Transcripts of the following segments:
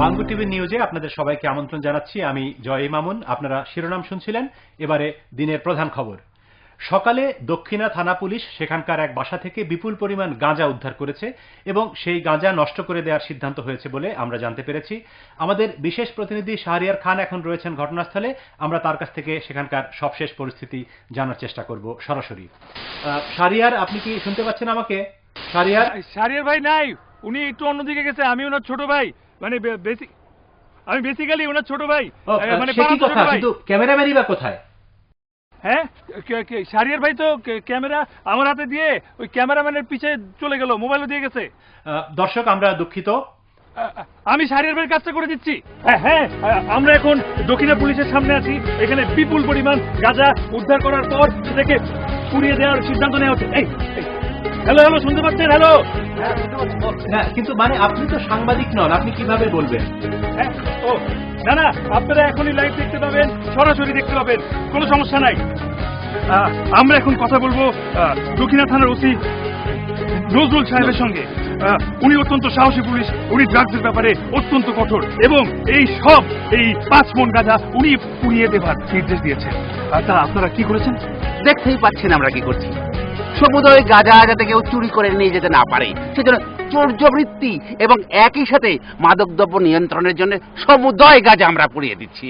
বাংগু TV নিউজে আপনাদের সবাইকে আমন্ত্রণ জানাচ্ছি। আমি জয় মামুন। আপনারা শিরোনাম শুনছিলেন, এবারে দিনের প্রধান খবর। সকালে দক্ষিণা থানা পুলিশ সেখানকার এক বাসা থেকে বিপুল পরিমাণ গাঁজা উদ্ধার করেছে এবং সেই গাঁজা নষ্ট করে দেওয়ার সিদ্ধান্ত হয়েছে বলে আমরা জানতে পেরেছি। আমাদের বিশেষ প্রতিনিধি শাহরিয়ার খান এখন রয়েছেন ঘটনাস্থলে। আমরা তার কাছ থেকে সেখানকার সবশেষ পরিস্থিতি জানার চেষ্টা করব সরাসরি। শাহরিয়ার, আপনি কি শুনতে পাচ্ছেন আমাকে? শাহরিয়ার ভাই নাই, উনি একটু অন্যদিকে গেছে। আমি ওনার ছোট ভাই, মানে আমি বেসিক্যালি ওনার ছোট ভাই। মানে কিন্তু ক্যামেরাম্যানই বা কোথায়? হ্যাঁ, শাহরিয়ার ভাই তো ক্যামেরা আমার হাতে দিয়ে ওই ক্যামেরাম্যানের পিছে চলে গেল, মোবাইলও দিয়ে গেছে। দর্শক, আমরা দুঃখিত, আমি শাহরিয়ার ভাইয়ের কাজটা করে দিচ্ছি। হ্যাঁ, আমরা এখন দক্ষিণা পুলিশের সামনে আছি। এখানে বিপুল পরিমাণ গাঁজা উদ্ধার করার পর সেটাকে পুড়িয়ে দেওয়ার সিদ্ধান্ত নেওয়া হচ্ছে। হ্যালো, শুনতে পাচ্ছেন? হ্যালো। হ্যাঁ, কিন্তু মানে আপনি তো সাংবাদিক নন, আপনি কিভাবে বলবেন? হ্যাঁ, ও না, আপনারা এখনই লাইভ দেখতে পাবেন, সরাসরি দেখতে পাবেন, কোনো সমস্যা নাই। আমরা এখন কথা বলবো দক্ষিণা থানার ওসি নজরুল সাহেবের সঙ্গে। উনি অত্যন্ত সাহসী পুলিশ, উনি ড্রাগসের ব্যাপারে অত্যন্ত কঠোর এবং এই 5 মণ গাঁজা উনি পুড়িয়ে দেবার নির্দেশ দিয়েছেন। তা আপনারা কি করেছেন? দেখতেই পাচ্ছেন আমরা কি করছি। সমুদয় গাঁজা যাতে কেউ চুরি করে নিয়ে যেতে না পারে সেজন্য চৌর্যবৃত্তি এবং একই সাথে মাদকদ্রব্য নিয়ন্ত্রণের জন্য সমুদয় গাঁজা আমরা পুড়িয়ে দিচ্ছি।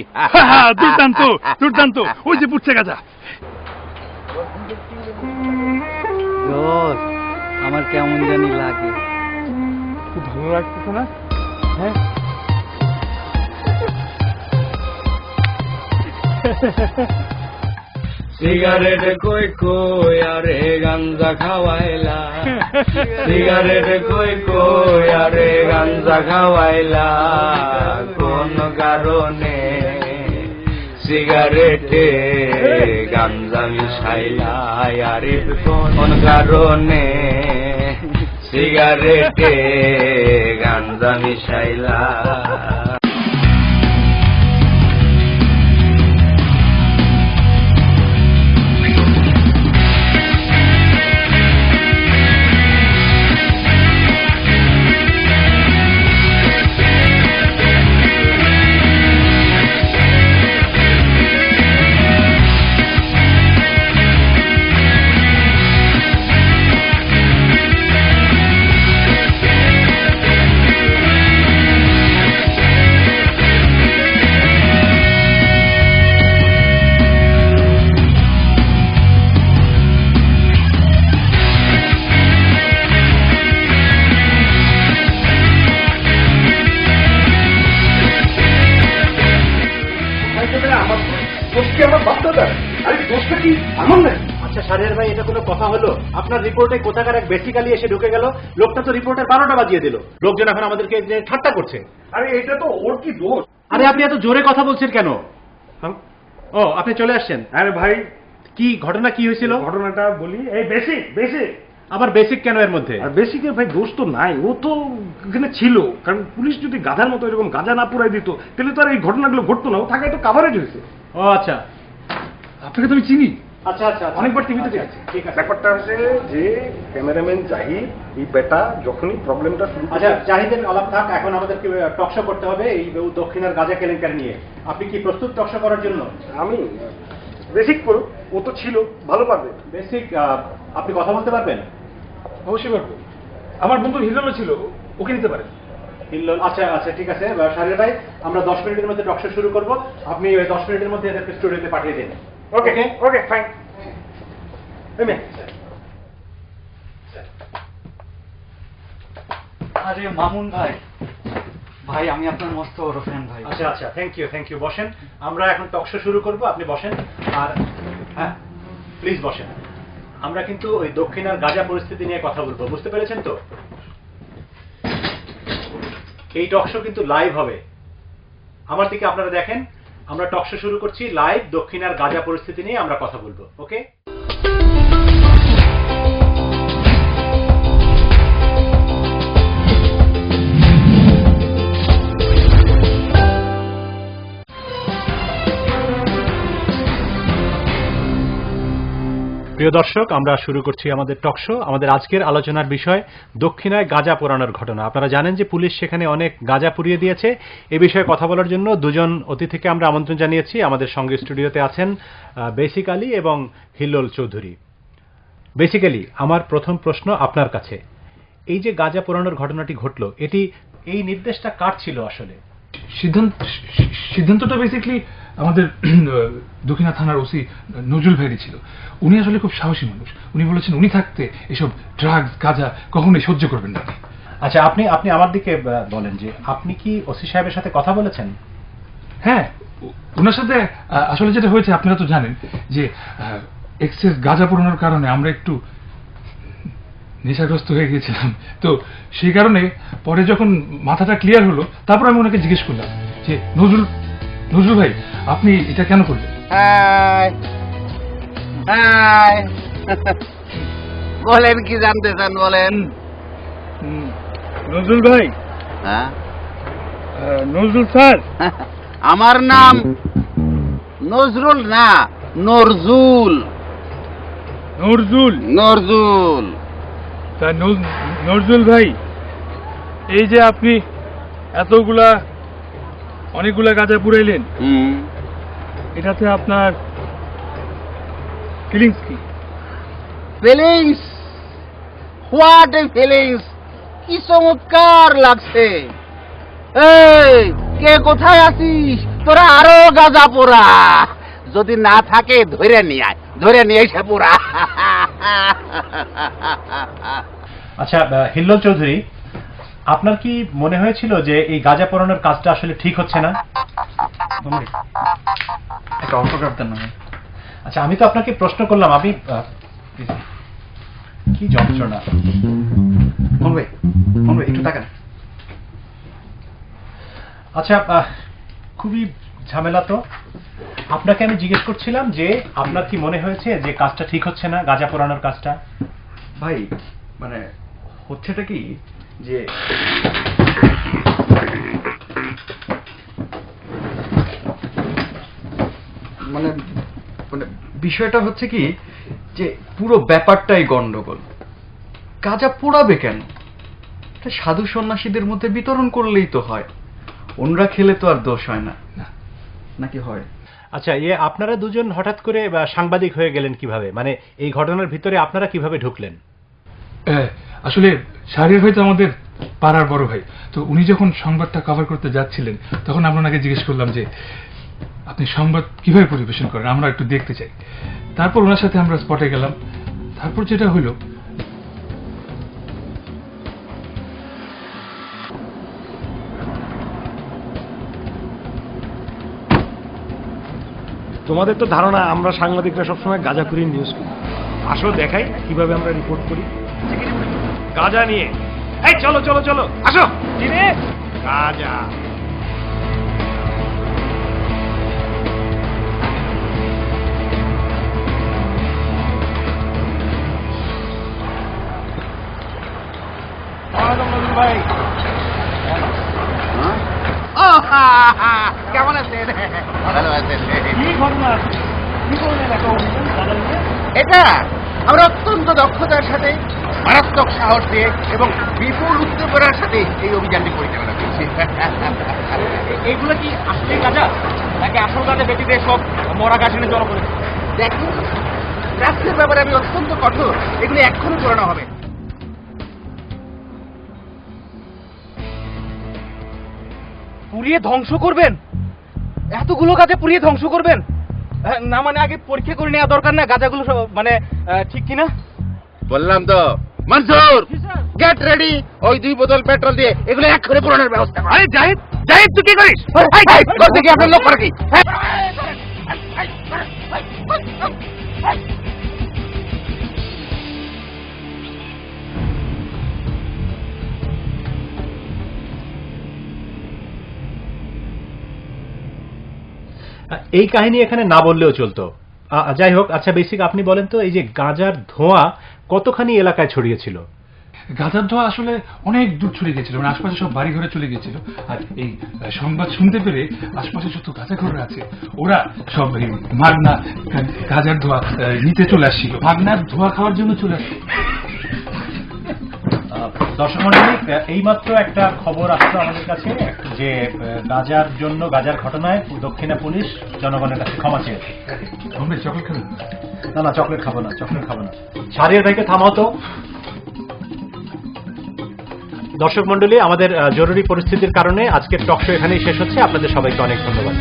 দুর্দান্ত, ওই যে পুড়ছে গাঁজা। আমার কেমন জানি লাগে, খুব ভালো লাগতেছে না? হ্যাঁ, সিগারেট কই কই আরে গাঞ্জা খাওয়াইলা, সিগারেট কই কই আরে গাঞ্জা খাওয়াইলা, কোন কারণে সিগারেটে গাঞ্জা মিশাইলা, আরে কোন কারণে সিগারেটে গাঞ্জা মিশাইলা। আচ্ছা শাহরিয়ার ভাই, এটা কোনো কথা হলো? আপনার রিপোর্টে কোথাকার এক বেসিক্যালি এসে ঢুকে গেল, লোকটা তো রিপোর্টের 12টা বাজিয়ে দিল। লোকজন এখন আমাদেরকে ঠাট্টা করছে। আরে এটা তো ওর কি দোষ? আরে আপনি এত জোরে কথা বলছেন কেন? ও, আপনি চলে আসছেন? আরে ভাই, কি ঘটনা, কি হয়েছিল? ঘটনাটা বলি। এই বেসিক আবার বেসিক কেন এর মধ্যে? আর বেসিকের ভাই দোষ তো নাই, ও তো এখানে ছিল। কারণ পুলিশ যদি গাধার মতো এরকম গাঁজা না পুরাই দিত তাহলে তো আর এই ঘটনাগুলো ঘটতো না। ও থাকায় তো কাভারেজ হয়েছে। ও আচ্ছা, আপনাকে তো আমি চিনি, আচ্ছা, অনেকবার টিভিতে দেখেছি। ঠিক আছে। ব্যাপারটা হচ্ছে যে ক্যামেরাম্যান জাহিদ, এই বেটা যখনই প্রবলেমটা শুরু করে। আচ্ছা, জাহিদের আলাপ থাক, এখন আমাদেরকে টকশো করতে হবে এই দক্ষিণার গাঁজা কেলেঙ্কারি নিয়ে। আপনি কি প্রস্তুত টকশো করার জন্য? আমি বেসিক করো, ও তো ছিল, ভালো পারবে। বেসিক, আপনি কথা বলতে পারবেন? অবশ্যই পারবো। আমার বন্ধু হিল্লোল ছিল, ওকে নিতে পারে। আচ্ছা, ঠিক আছে শাহরিয়ার ভাই, আমরা 10 মিনিটের মধ্যে টকশো শুরু করব। আপনি ওই 10 মিনিটের মধ্যে এদেরকে স্টুডিওতে পাঠিয়ে দিন। ওকে, ফাইন। আরে মামুন ভাই, আমি আপনার মস্ত বড় ফ্যান ভাই। আচ্ছা, থ্যাংক ইউ। বসেন, আমরা এখন টকশো শুরু করব, আপনি বসেন। আর হ্যাঁ, প্লিজ বসেন। আমরা কিন্তু ওই দক্ষিণার গাঁজা পরিস্থিতি নিয়ে কথা বলবো, বুঝতে পেরেছেন তো? এই টকশো কিন্তু লাইভ হবে। আমার দিকে আপনারা দেখেন, আমরা টকশো শুরু করছি লাইভ। দক্ষিণার গাঁজা পরিস্থিতি নিয়ে আমরা কথা বলবো, ওকে? প্রিয় প্রিয় দর্শক, আমরা শুরু করছি আমাদের টক শো। আমাদের আজকের আলোচনার বিষয় দক্ষিণায় গাঁজা পোড়ানোর ঘটনা। আপনারা জানেন যে পুলিশ সেখানে অনেক গাঁজা পুড়িয়ে দিয়েছে। এ বিষয়ে কথা বলার জন্য দুজন অতিথিকে আমরা আমন্ত্রণ জানিয়েছি। আমাদের সঙ্গে স্টুডিওতে আছেন বেসিক আলী এবং হিল্লোল চৌধুরী। বেসিক্যালি আমার প্রথম প্রশ্ন আপনার কাছে, এই যে গাঁজা পোড়ানোর ঘটনাটি ঘটলো, এই নির্দেশটা কার ছিল আসলে? সিদ্ধান্তটা বেসিক্যালি আমাদের দক্ষিণা থানার ওসি নজরুল ভাইয়েরই ছিল। উনি আসলে খুব সাহসী মানুষ। উনি বলেছেন উনি থাকতে এসব ড্রাগস গাঁজা কখনোই সহ্য করবেন না। আচ্ছা, আপনি আমার দিকে বলেন যে আপনি কি ওসি সাহেবের সাথে কথা বলেছেন? হ্যাঁ, ওনার সাথে আসলে যেটা হয়েছে আপনারা তো জানেন যে এক্সেস গাঁজা পোড়ানোর কারণে আমরা একটু নেশাগ্রস্ত হয়ে গিয়েছিলাম। তো সেই কারণে পরে যখন মাথাটা ক্লিয়ার হলো, তারপর আমি ওনাকে জিজ্ঞেস করলাম যে নজরুল ভাই, আপনি এটা কেন করলেন? বলেন, কি জানতে চান বলেন। নজরুল ভাই, হ্যাঁ, নজরুল স্যার। আমার নাম নজরুল না, নরজুল। নজরুল নরজুল। তা নজরুল ভাই, এই যে আপনি অনেকগুলা গাঁজা পুড়াইলেন, এটাতে আপনার ফিলিংস কি? ফিলিংস? What a feelings! কি চমৎকার লাগছে। এই, কে কোথায় আছিস? তোরা আরো গাঁজা পোড়া। যদি না থাকে ধরে নিয়ে আয়, ধরে নিয়ে এসে পোড়া। আচ্ছা হিল্লোল চৌধুরী, আপনার কি মনে হয়েছিল যে এই গাঁজা পোড়ানোর কাজটা আসলে ঠিক হচ্ছে না? একটা অটোগ্রাফ দেন না। আচ্ছা, আমি তো আপনাকে প্রশ্ন করলাম, আপনি কি যন্ত্রণা। একটু তাকান। আচ্ছা, খুবই ঝামেলা তো। আপনাকে আমি জিজ্ঞেস করছিলাম যে আপনার কি মনে হয়েছে যে কাজটা ঠিক হচ্ছে না, গাঁজা পোড়ানোর কাজটা? ভাই, মানে হচ্ছেটা কি যে মানে বিষয়টা হচ্ছে কি যে পুরো ব্যাপারটাই গন্ডগোল। গাঁজা পোড়াবে কেন? সাধু সন্ন্যাসীদের মধ্যে বিতরণ করলেই তো হয়। ওনরা খেলে তো আর দোষ হয় না, নাকি হয়? আচ্ছা, আপনারা দুজন হঠাৎ করে সাংবাদিক হয়ে গেলেন কিভাবে? মানে এই ঘটনার ভিতরে আপনারা কিভাবে ঢুকলেন? আসলে শাহরিয়ার ভাই তো আমাদের পাড়ার বড় ভাই। তো উনি যখন সংবাদটা কভার করতে যাচ্ছিলেন, তখন আমরা ওনাকে জিজ্ঞেস করলাম যে আপনি সংবাদ কিভাবে পরিবেশন করেন, আমরা একটু দেখতে চাই। তারপর ওনার সাথে আমরা স্পটে গেলাম। তারপর যেটা হলো, তোমাদের তো ধারণা আমরা সাংবাদিকরা সবসময় গাঁজাখুরির নিউজ করি। আসো দেখাই কিভাবে আমরা রিপোর্ট করি গাঁজা নিয়ে। এই চলো চলো চলো, আসো। কি রে? গাঁজা। ভাই কেমন আছেন? ভালো আছেন? কি ঘটনা? কি করলেন একটা অভিযান গাঁজা নিয়ে? এটা আমরা অত্যন্ত দক্ষতার সাথে, মারাত্মক সাহস দিয়ে এবং বিপুল উদ্যোগের সাথে এই অভিযানটি পরিচালনা করছি। এইগুলো কি আসলে গাঁজা নাকি আসল গাঁজা বেটি দিয়ে সব মরা গাছ এনে জড়ো করে? দেখুন, ড্রাগসের ব্যাপারে আমি অত্যন্ত কঠোর। এগুলো এক্ষুনি করানো হবে। পুড়িয়ে ধ্বংস করবেন? এতগুলো গাঁজা পুড়িয়ে ধ্বংস করবেন? না মানে আগে পরীক্ষা করে নেওয়া দরকার না গাঁজাগুলো মানে ঠিক কিনা? বললাম তো মনসুর, গেট রেডি। ওই 2 বোতল পেট্রোল দিয়ে এগুলো এক্ষুনি পুরানোর ব্যবস্থা কর। আরে জাহিদ, জাহিদ তুই কি করিস? করতে কি আপনার লোক করে কি? এই কাহিনী এখানে না বললেও চলতো। যাই হোক, আচ্ছা বেসিক আপনি বলেন তো, এই যে গাঁজার ধোঁয়া কতখানি এলাকায় ছড়িয়েছিল? গাজার ধোয়া আসলে অনেক দূর ছড়িয়ে গেছিল, মানে আশপাশে সব বাড়ি ঘরে চলে গেছিল। আর এই সংবাদ শুনতে পেরে আশপাশে যত গাঁজাখোররা আছে ওরা সব এই মাগনা গাজার ধোয়া নিতে চলে আসছিল, মাগনার ধোয়া খাওয়ার জন্য চলে আসছিল। দর্শক মণ্ডলী, এইমাত্র একটা খবর আসলো আমাদের কাছে যে গাজার জন্য, গাজার ঘটনায় দক্ষিণা পুলিশ জনগণের কাছে ক্ষমা চেয়েছে। চকলেট খাবেন? না না, চকলেট খাবো না, চকলেট খাবো না। শাহরিয়ার ভাইকে থামাও তো। দর্শক মণ্ডলী, আমাদের জরুরি পরিস্থিতির কারণে আজকের টক শো এখানেই শেষ হচ্ছে। আপনাদের সবাইকে অনেক ধন্যবাদ।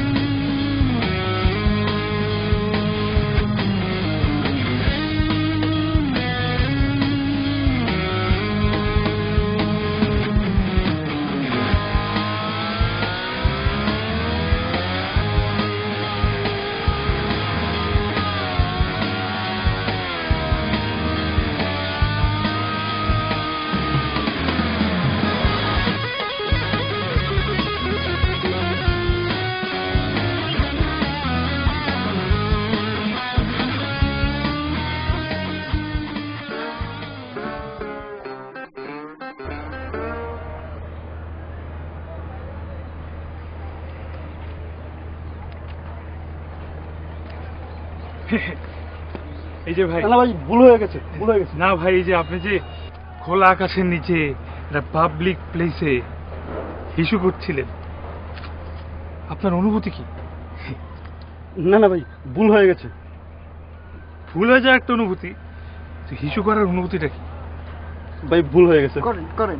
এই যে ভাই, না ভাই, ভুল হয়ে গেছে, ভুল হয়ে গেছে। না ভাই, এই যে আপনি যে খোলা আকাশের নিচে একটা পাবলিক প্লেসে হিসু করছিলেন, আপনার অনুভূতি কি? না না ভাই, ভুল হয়ে গেছে। ভুল হয়ে যাওয়া একটা অনুভূতি, হিসু করার অনুভূতিটা কি? ভাই ভুল হয়ে গেছে। করেন করেন।